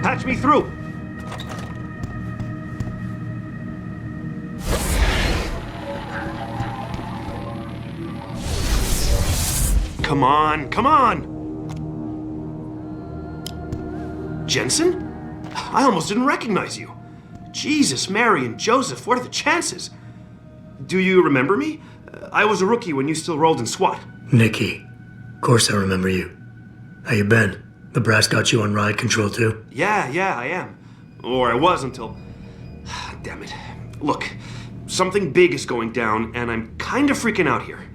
Patch me through. Come on, come on! Jensen? I almost didn't recognize you. Jesus, Mary, and Joseph, what are the chances? Do you remember me? I was a rookie when you still rolled in SWAT. Nikki. Of course I remember you. How you been? The brass got you on ride control too? Yeah, I am. Or I was until... Damn it. Look, something big is going down, and I'm kind of freaking out here.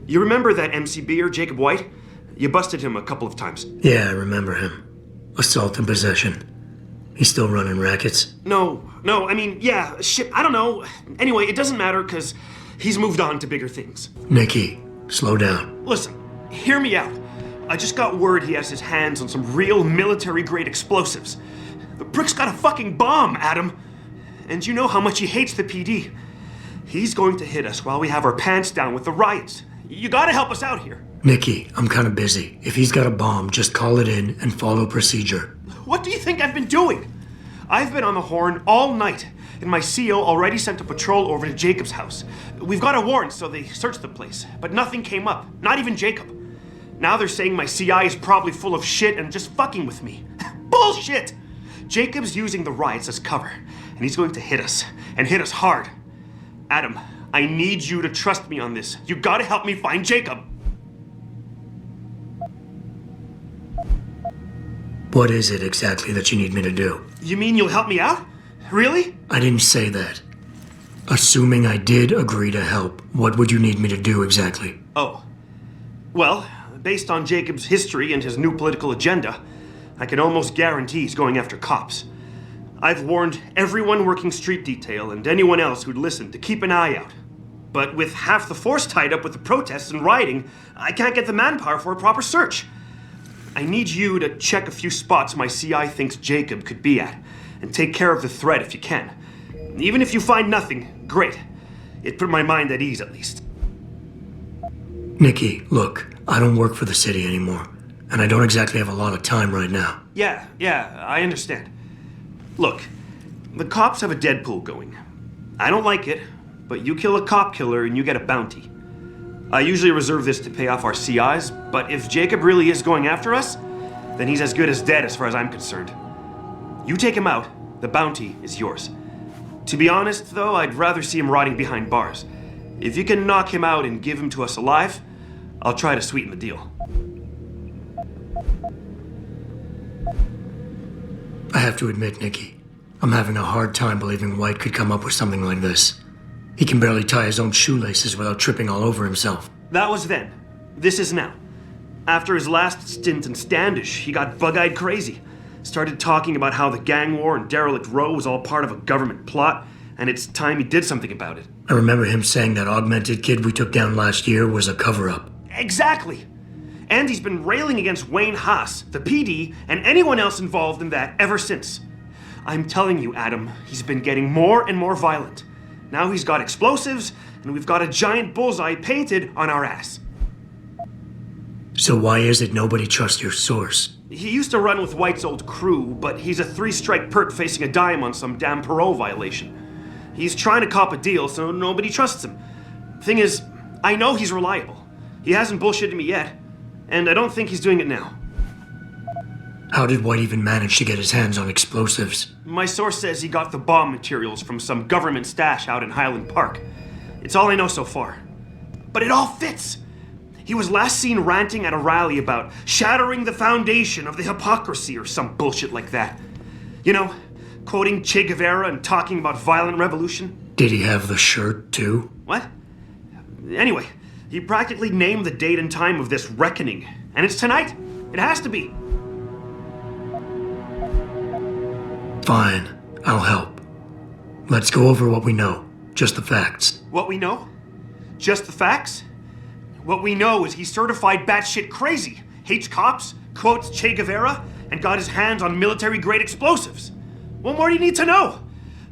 You remember that MCBer, Jacob White? You busted him a couple of times. Yeah, I remember him. Assault and possession. He's still running rackets? No, I mean, yeah, shit, I don't know. Anyway, it doesn't matter, because he's moved on to bigger things. Nikki, slow down. Listen, hear me out. I just got word he has his hands on some real military-grade explosives. The prick's got a fucking bomb, Adam. And you know how much he hates the PD. He's going to hit us while we have our pants down with the riots. You gotta help us out here. Nikki, I'm kinda busy. If he's got a bomb, just call it in and follow procedure. What do you think I've been doing? I've been on the horn all night, and my CO already sent a patrol over to Jacob's house. We've got a warrant, so they searched the place, but nothing came up, not even Jacob. Now they're saying my CI is probably full of shit and just fucking with me. Bullshit! Jacob's using the riots as cover, and he's going to hit us, and hit us hard. Adam, I need you to trust me on this. You gotta help me find Jacob. What is it exactly that you need me to do? You mean you'll help me out? Really? I didn't say that. Assuming I did agree to help, what would you need me to do exactly? Oh. Well, based on Jacob's history and his new political agenda, I can almost guarantee he's going after cops. I've warned everyone working street detail and anyone else who'd listen to keep an eye out. But with half the force tied up with the protests and rioting, I can't get the manpower for a proper search. I need you to check a few spots my CI thinks Jacob could be at, and take care of the threat if you can. Even if you find nothing, great. It put my mind at ease, at least. Nikki, look, I don't work for the city anymore, and I don't exactly have a lot of time right now. Yeah, I understand. Look, the cops have a Deadpool going. I don't like it, but you kill a cop killer and you get a bounty. I usually reserve this to pay off our CIs, but if Jacob really is going after us, then he's as good as dead as far as I'm concerned. You take him out, the bounty is yours. To be honest, though, I'd rather see him rotting behind bars. If you can knock him out and give him to us alive, I'll try to sweeten the deal. I have to admit, Nikki, I'm having a hard time believing White could come up with something like this. He can barely tie his own shoelaces without tripping all over himself. That was then. This is now. After his last stint in Standish, he got bug-eyed crazy. Started talking about how the gang war and Derelict Row was all part of a government plot, and it's time he did something about it. I remember him saying that augmented kid we took down last year was a cover-up. Exactly! And he's been railing against Wayne Haas, the PD, and anyone else involved in that ever since. I'm telling you, Adam, he's been getting more and more violent. Now he's got explosives, and we've got a giant bullseye painted on our ass. So why is it nobody trusts your source? He used to run with White's old crew, but he's a 3-strike pert facing a dime on some damn parole violation. He's trying to cop a deal, so nobody trusts him. Thing is, I know he's reliable. He hasn't bullshitted me yet, and I don't think he's doing it now. How did White even manage to get his hands on explosives? My source says he got the bomb materials from some government stash out in Highland Park. It's all I know so far. But it all fits! He was last seen ranting at a rally about shattering the foundation of the hypocrisy or some bullshit like that. You know, quoting Che Guevara and talking about violent revolution. Did he have the shirt, too? What? Anyway, he practically named the date and time of this reckoning. And it's tonight. It has to be. Fine, I'll help. Let's go over what we know. Just the facts. What we know? Just the facts? What we know is he's certified batshit crazy, hates cops, quotes Che Guevara, and got his hands on military-grade explosives. What more do you need to know?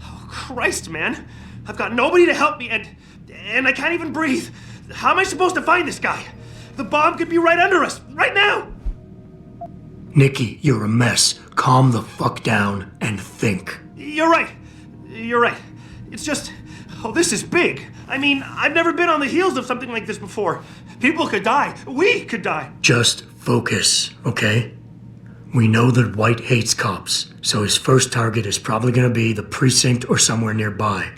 Oh, Christ, man. I've got nobody to help me, and I can't even breathe. How am I supposed to find this guy? The bomb could be right under us, right now! Nikki, you're a mess. Calm the fuck down and think. You're right. You're right. It's just... Oh, this is big. I mean, I've never been on the heels of something like this before. People could die. We could die. Just focus, okay? We know that White hates cops, so his first target is probably gonna be the precinct or somewhere nearby.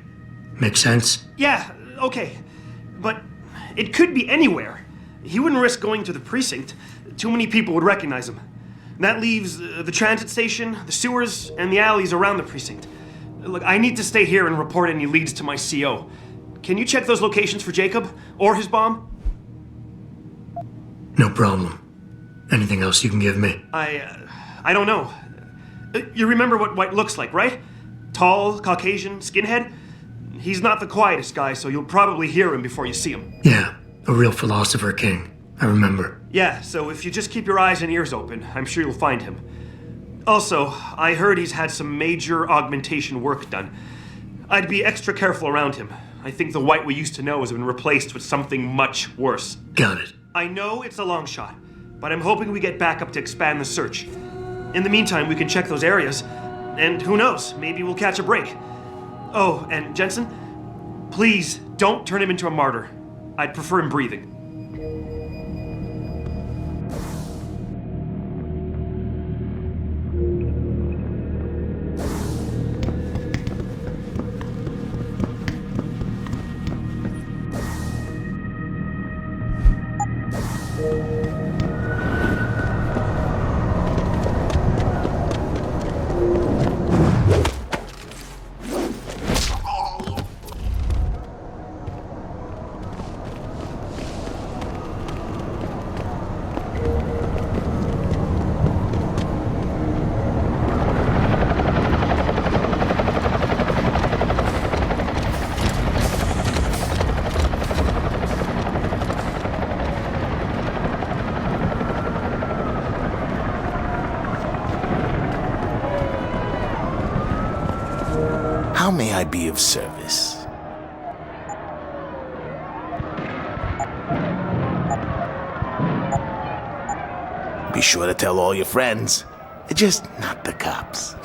Make sense? Yeah, okay. But it could be anywhere. He wouldn't risk going to the precinct. Too many people would recognize him. That leaves the transit station, the sewers, and the alleys around the precinct. Look, I need to stay here and report any leads to my CO. Can you check those locations for Jacob? Or his bomb? No problem. Anything else you can give me? I don't know. You remember what White looks like, right? Tall, Caucasian, skinhead? He's not the quietest guy, so you'll probably hear him before you see him. Yeah, a real philosopher king. I remember. Yeah, so if you just keep your eyes and ears open, I'm sure you'll find him. Also, I heard he's had some major augmentation work done. I'd be extra careful around him. I think the White we used to know has been replaced with something much worse. Got it. I know it's a long shot, but I'm hoping we get backup to expand the search. In the meantime, we can check those areas, and who knows, maybe we'll catch a break. Oh, and Jensen, please don't turn him into a martyr. I'd prefer him breathing. How may I be of service? Be sure to tell all your friends. Just not the cops.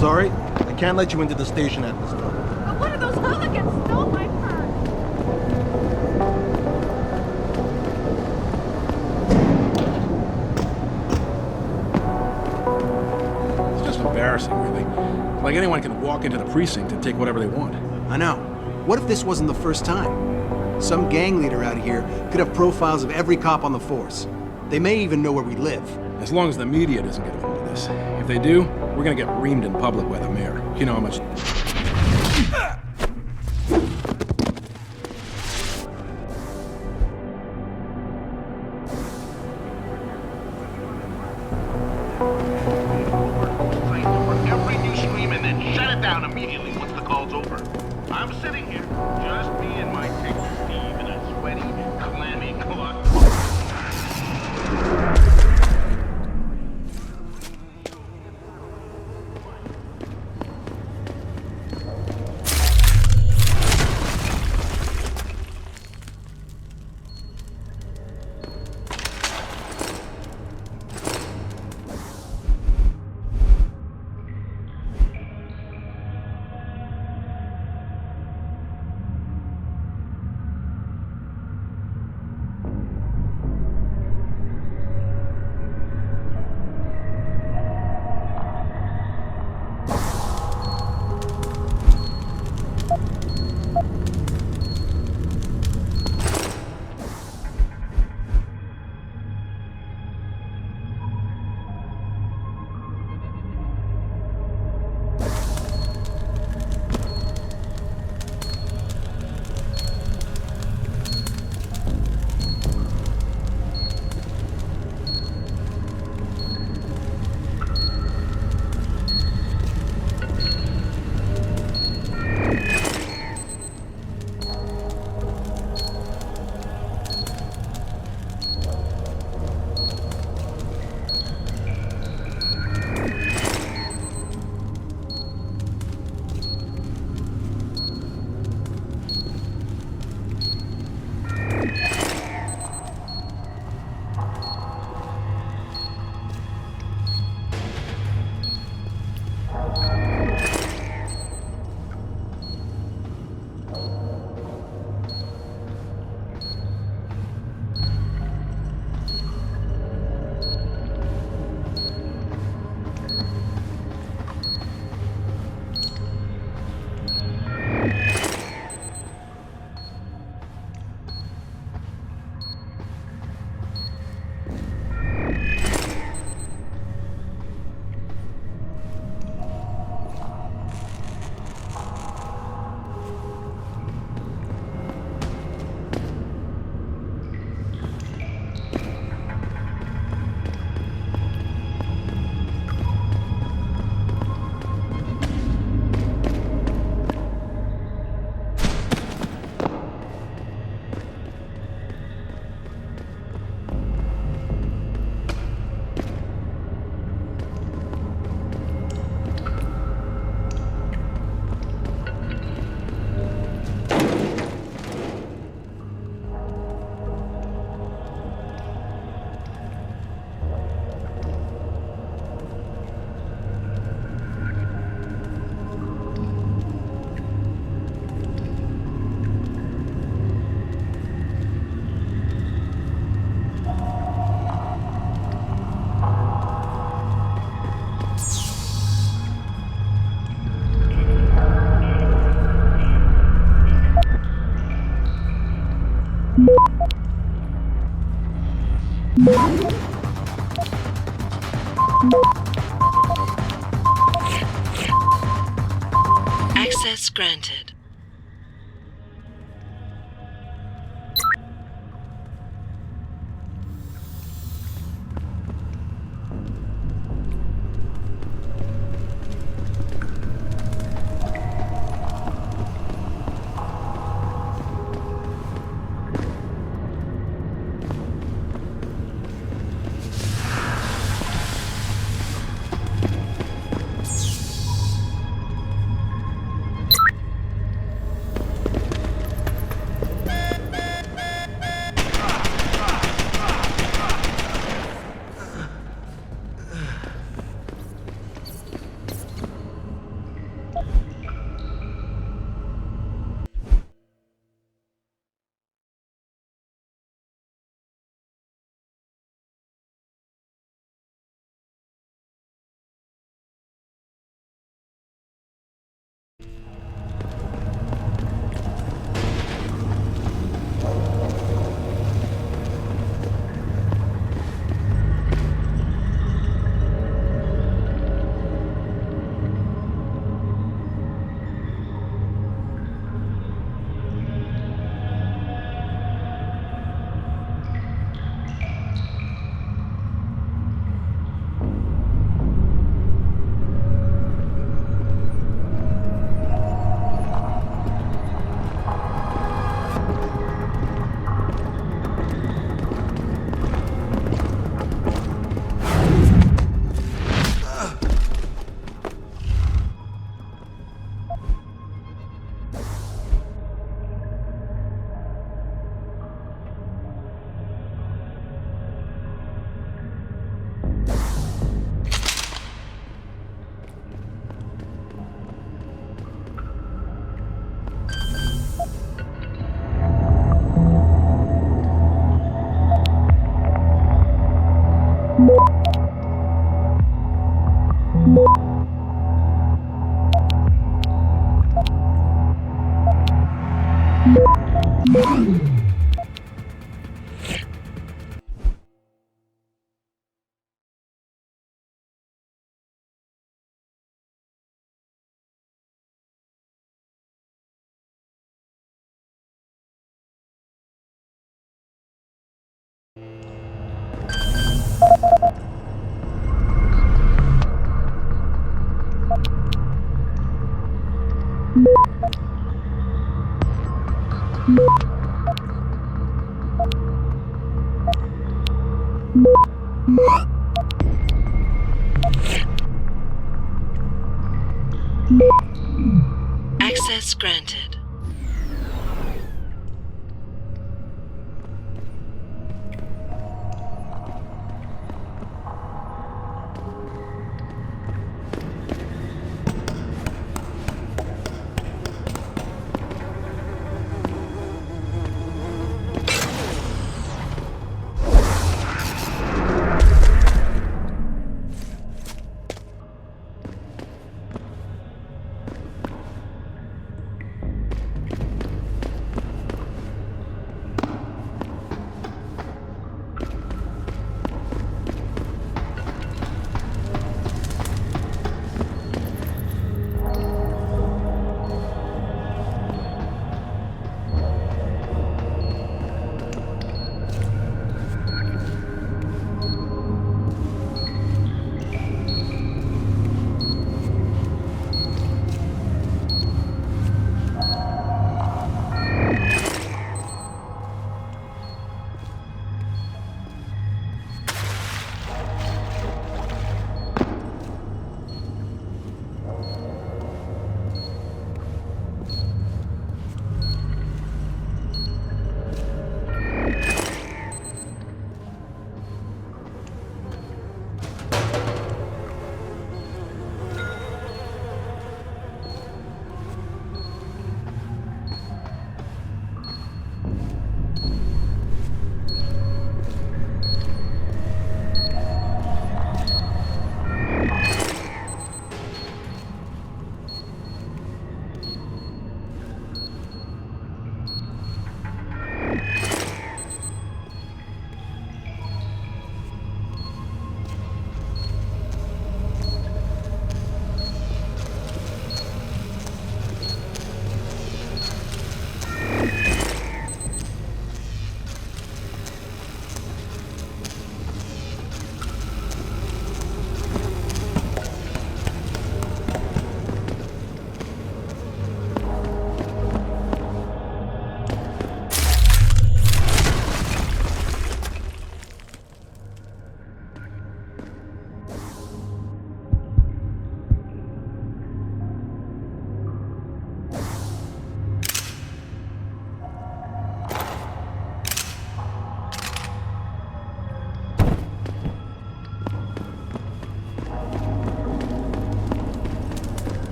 Sorry, I can't let you into the station at this time. But one of those hooligans stole my purse. It's just embarrassing, really. Like anyone can walk into the precinct and take whatever they want. I know. What if this wasn't the first time? Some gang leader out here could have profiles of every cop on the force. They may even know where we live. As long as the media doesn't get wind of this. If they do, we're gonna get reamed in public by the mayor. You know how much... Over every new stream and then shut it down immediately once the call's over. I'm sitting here, just me and my Texas Steve in a sweaty, clammy cloth. granted. Access granted.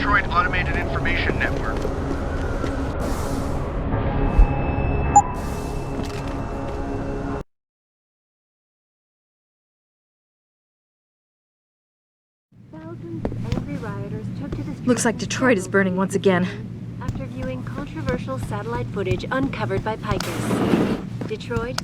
Detroit Automated Information Network. Thousands of angry rioters took to the streets. Looks like Detroit is burning once again. After viewing controversial satellite footage uncovered by Pikers. Detroit.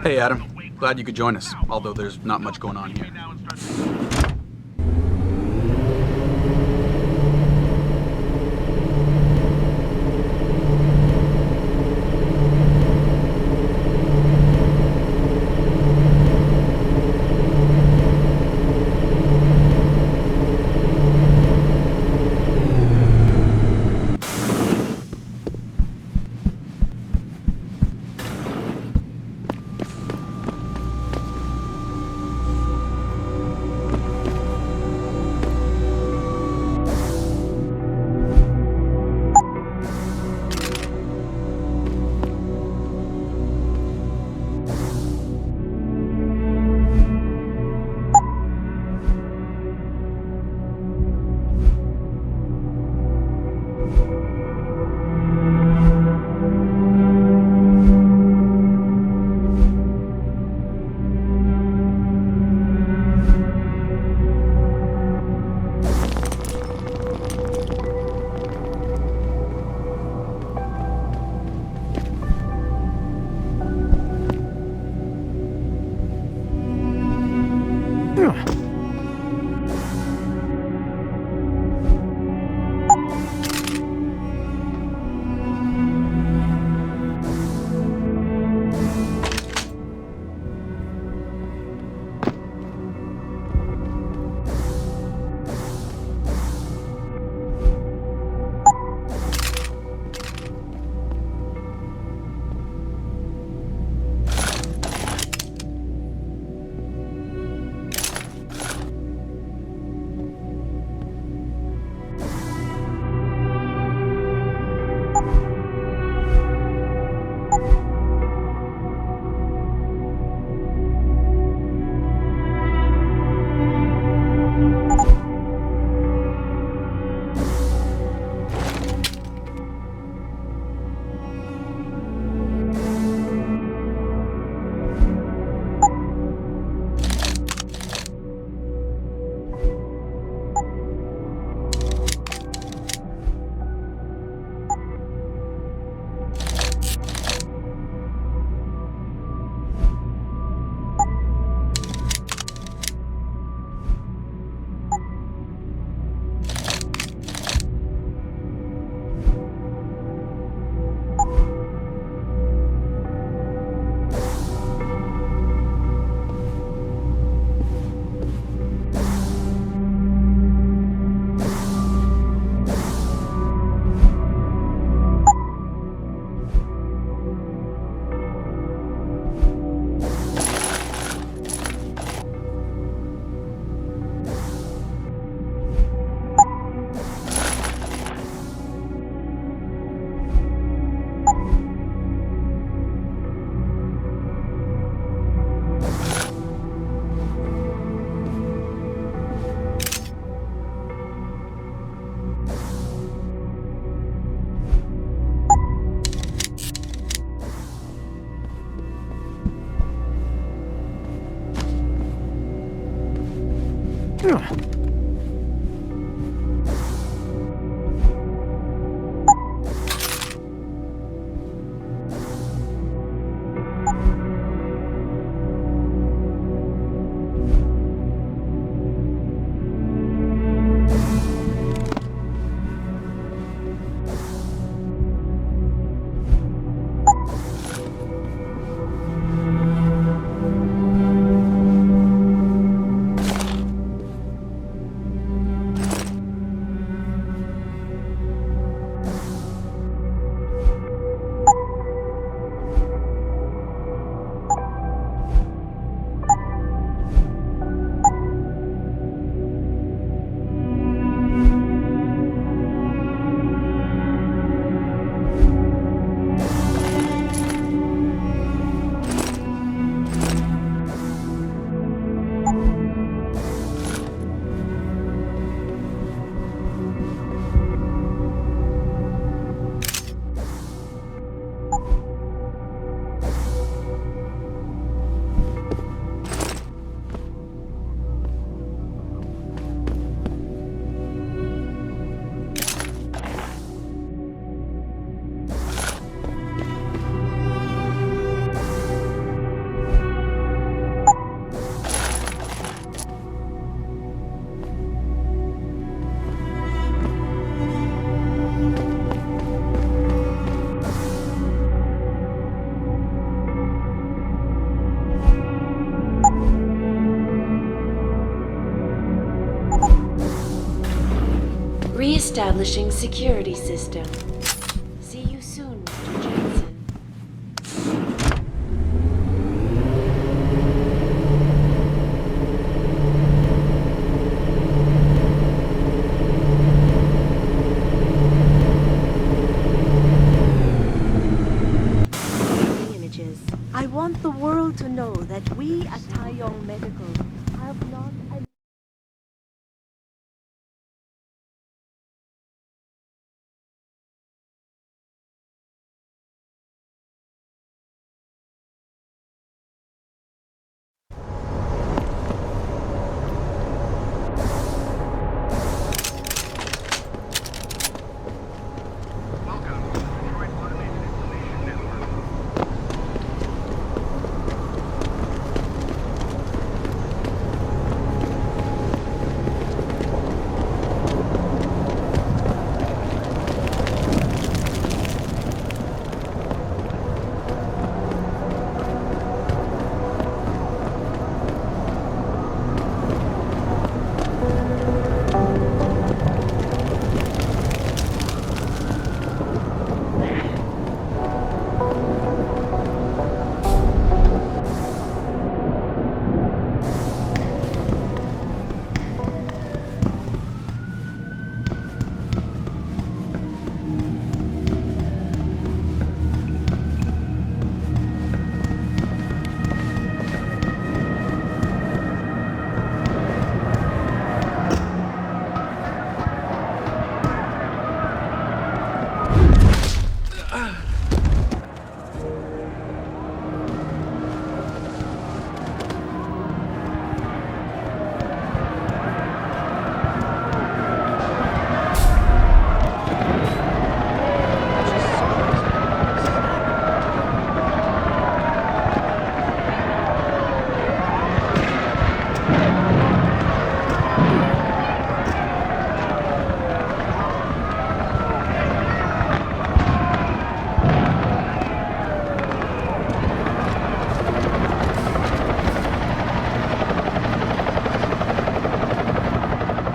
Hey, Adam. Glad you could join us, although there's not much going on here. Re-establishing security system. See you soon, Mr. Jensen. Images. I want the world to know that we at Taeyong Medical have not...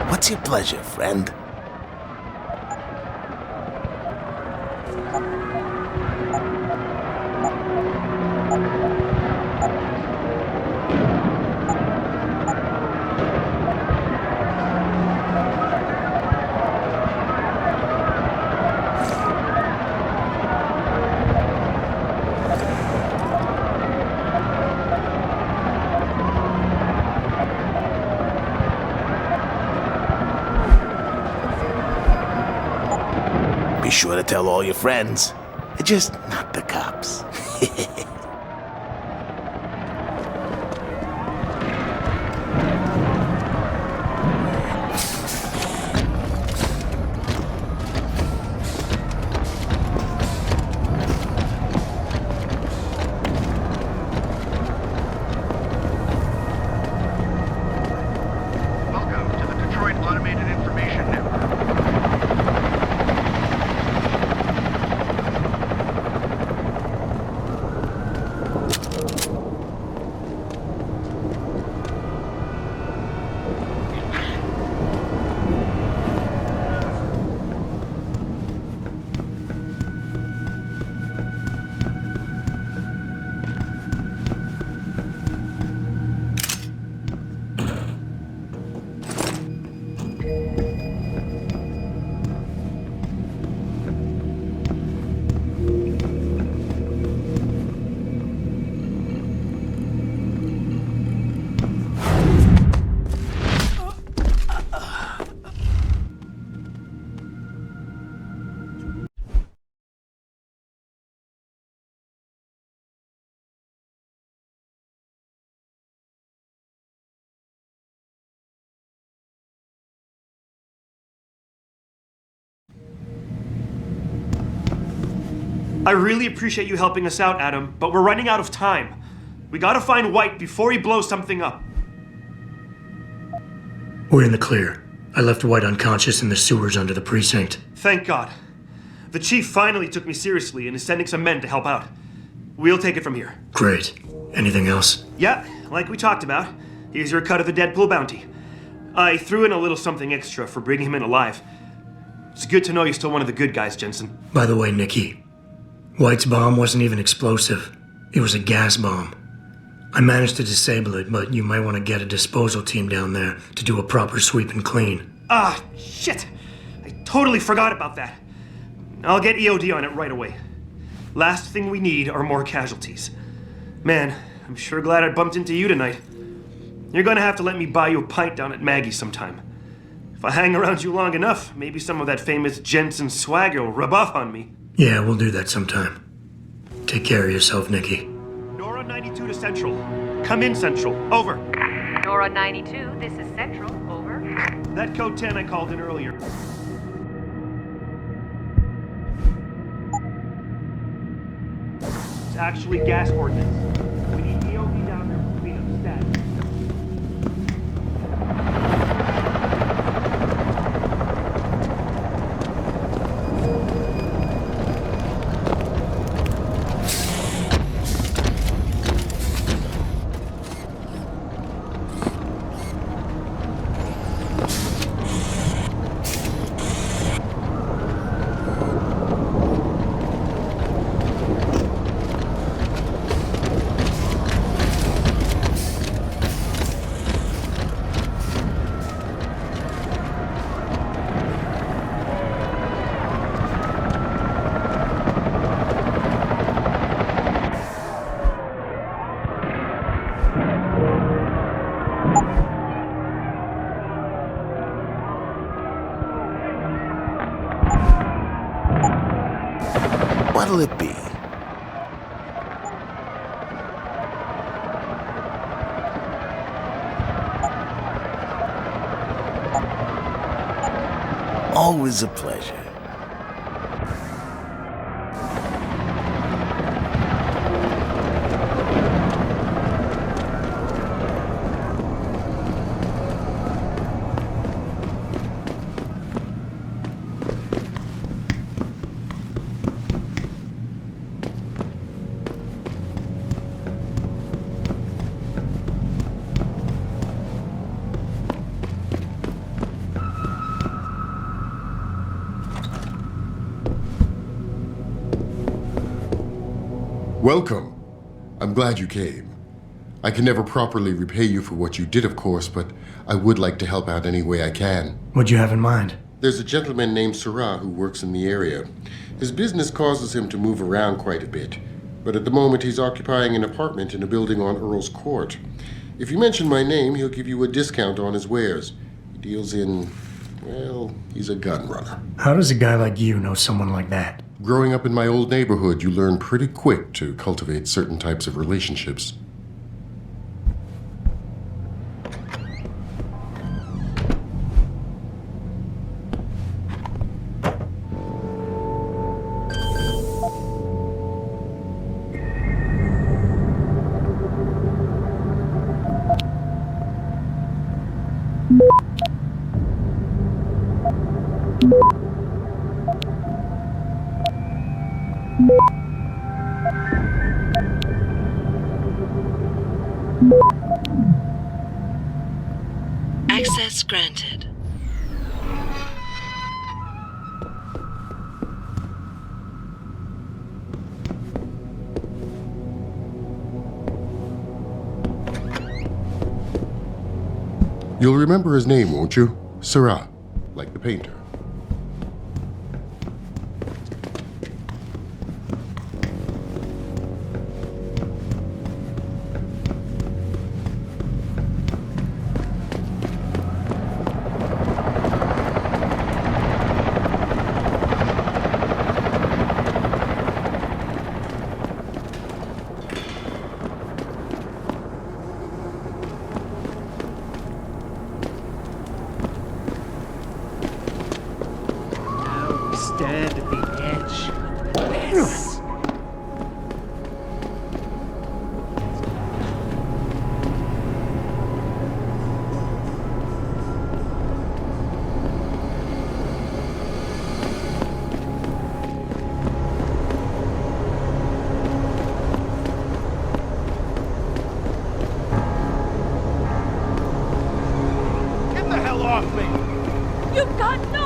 What's your pleasure, friend? Be sure to tell all your friends. Just not the cops. I really appreciate you helping us out, Adam, but we're running out of time. We gotta find White before he blows something up. We're in the clear. I left White unconscious in the sewers under the precinct. Thank God. The chief finally took me seriously and is sending some men to help out. We'll take it from here. Great. Anything else? Yeah, like we talked about. Here's your cut of the Deadpool bounty. I threw in a little something extra for bringing him in alive. It's good to know you're still one of the good guys, Jensen. By the way, Nikki, White's bomb wasn't even explosive. It was a gas bomb. I managed to disable it, but you might want to get a disposal team down there to do a proper sweep and clean. Ah, shit! I totally forgot about that. I'll get EOD on it right away. Last thing we need are more casualties. Man, I'm sure glad I bumped into you tonight. You're gonna have to let me buy you a pint down at Maggie's sometime. If I hang around you long enough, maybe some of that famous Jensen swagger will rub off on me. Yeah, we'll do that sometime. Take care of yourself, Nikki. Nora 92 to Central. Come in, Central. Over. Nora 92, this is Central. Over. That code 10 I called in earlier. It's actually gas ordnance. We need EOD down there for cleanup status. What'll it be? Always a pleasure. Welcome. I'm glad you came. I can never properly repay you for what you did, of course, but I would like to help out any way I can. What'd you have in mind? There's a gentleman named Sarah who works in the area. His business causes him to move around quite a bit, but at the moment he's occupying an apartment in a building on Earl's Court. If you mention my name, he'll give you a discount on his wares. He deals in, well, he's a gun runner. How does a guy like you know someone like that? Growing up in my old neighborhood, you learn pretty quick to cultivate certain types of relationships. Access granted. You'll remember his name, won't you? Sarah, like the painter. Stand at the edge of this. off me! You've got no